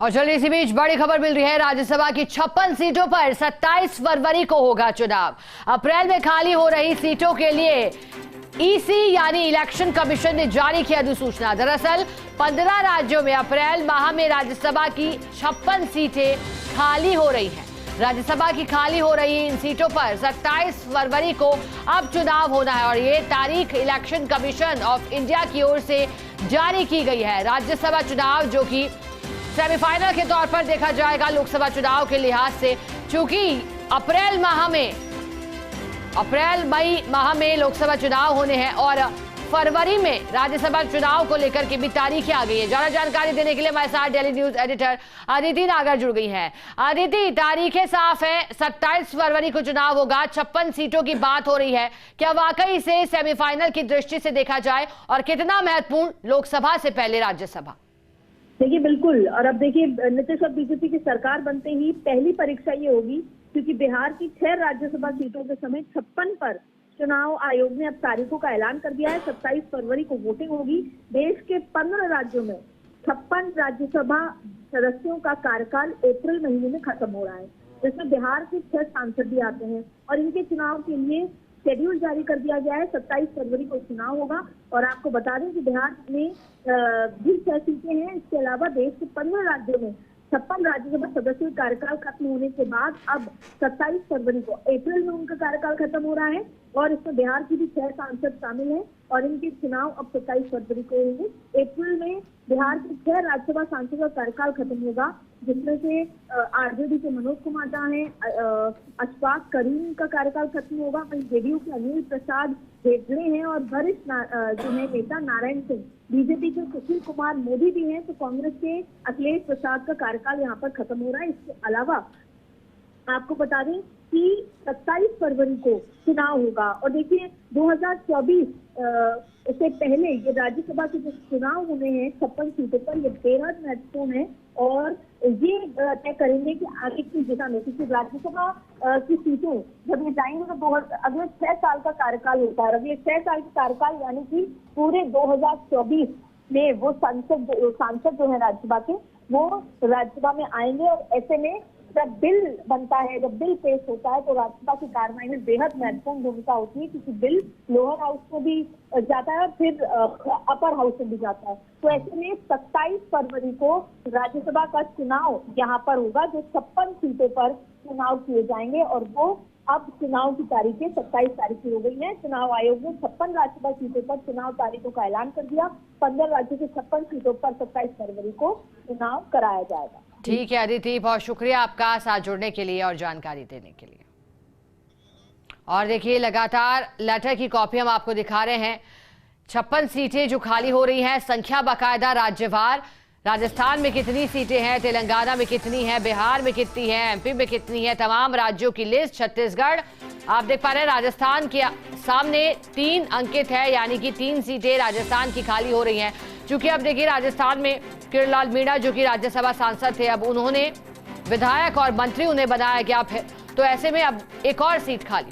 और चलिए इसी बीच बड़ी खबर मिल रही है। राज्यसभा की 56 सीटों पर 27 फरवरी को होगा चुनाव। अप्रैल में खाली हो रही सीटों के लिए ईसी यानी इलेक्शन कमीशन ने जारी किया अधिसूचना। दरअसल 15 राज्यों में अप्रैल माह में राज्यसभा की 56 सीटें खाली हो रही हैं। राज्यसभा की खाली हो रही इन सीटों पर 27 फरवरी को अब चुनाव होना है और ये तारीख इलेक्शन कमीशन ऑफ इंडिया की ओर से जारी की गई है। राज्यसभा चुनाव जो कि सेमीफाइनल के तौर पर देखा जाएगा लोकसभा चुनाव के लिहाज से, चूंकि अप्रैल मई माह में लोकसभा चुनाव होने हैं और फरवरी में राज्यसभा चुनाव को लेकर के भी तारीखें आ गई है। ज्यादा जानकारी देने के लिए हमारे साथ डेली न्यूज एडिटर अदिति नागर जुड़ गई हैं। अदिति, तारीखें साफ है, 27 फरवरी को चुनाव होगा, 56 सीटों की बात हो रही है। क्या वाकई से सेमीफाइनल की दृष्टि से देखा जाए और कितना महत्वपूर्ण लोकसभा से पहले राज्यसभा? देखिए बिल्कुल, और अब देखिए नीतीश और बीजेपी की सरकार बनते ही पहली परीक्षा ये होगी, क्योंकि बिहार की 6 राज्यसभा सीटों के समेत 56 पर चुनाव आयोग ने अब तारीखों का ऐलान कर दिया है। 27 फरवरी को वोटिंग होगी। देश के 15 राज्यों में 56 राज्यसभा सदस्यों का कार्यकाल अप्रैल महीने में खत्म हो रहा है, जिसमें बिहार के 6 सांसद भी आते हैं और इनके चुनाव के लिए शेड्यूल जारी कर दिया गया है। 27 फरवरी को चुनाव होगा और आपको बता दें कि बिहार में भी 6 सीटें हैं। इसके अलावा देश के 15 राज्यों में 56 राज्यसभा सदस्यों का कार्यकाल खत्म होने के बाद अब 27 फरवरी को अप्रैल में उनका कार्यकाल खत्म हो रहा है और इसमें बिहार की भी 6 सांसद शामिल हैं और इनके चुनाव अब 27 फरवरी को होंगे। अप्रैल में बिहार के 6 राज्यसभा सांसदों का कार्यकाल खत्म होगा, जिसमें से आरजेडी के मनोज कुमार झा हैं, अशफाक करीम का कार्यकाल खत्म होगा, वहीं जेडीयू के अनिल प्रसाद हेगड़े हैं और वरिष्ठ जो है नेता नारायण सिंह, बीजेपी के सुशील कुमार मोदी भी हैं, तो कांग्रेस के अखिलेश प्रसाद का कार्यकाल यहाँ पर खत्म हो रहा है। इसके अलावा आपको बता दें कि 27 फरवरी को चुनाव होगा और देखिए 2024 से पहले ये राज्यसभा के जो चुनाव होने हैं 56 सीटों पर, ये बेहद महत्वपूर्ण है और ये तय करेंगे कि आगे की दिशा में, क्योंकि राज्यसभा की सीटें जब ये जाएंगे तो अगले 6 साल का कार्यकाल होता है। अगले 6 साल का कार्यकाल यानी कि पूरे 2024 में वो सांसद जो है राज्यसभा के, वो राज्यसभा में आएंगे और ऐसे में जब बिल बनता है, जब बिल पेश होता है तो राज्यसभा की कार्यवाही में बेहद महत्वपूर्ण भूमिका होती है, क्योंकि बिल लोअर हाउस में भी जाता है और फिर अपर हाउस में भी जाता है। तो ऐसे में 27 फरवरी को राज्यसभा का चुनाव यहाँ पर होगा, जो 56 सीटों पर चुनाव किए जाएंगे और वो अब चुनाव की तारीखें 27 तारीख की हो गई है। चुनाव आयोग ने 56 राज्यसभा सीटों पर चुनाव तारीखों का ऐलान कर दिया। 15 राज्यों की 56 सीटों पर 27 फरवरी को चुनाव कराया जाएगा। ठीक है अदिति, बहुत शुक्रिया आपका साथ जुड़ने के लिए और जानकारी देने के लिए। और देखिए लगातार लेटर की कॉपी हम आपको दिखा रहे हैं। 56 सीटें जो खाली हो रही हैं, संख्या बाकायदा राज्यवार, राजस्थान में कितनी सीटें हैं, तेलंगाना में कितनी है, बिहार में कितनी है, एमपी में कितनी है, तमाम राज्यों की लिस्ट। छत्तीसगढ़ आप देख पा रहे हैं, राजस्थान के सामने 3 अंकित है, यानी कि 3 सीटें राजस्थान की खाली हो रही हैं। चूंकि अब देखिए राजस्थान में किरणलाल मीणा जो कि राज्यसभा सांसद थे, अब उन्होंने विधायक और मंत्री उन्हें बनाया गया, तो ऐसे में अब एक और सीट खाली।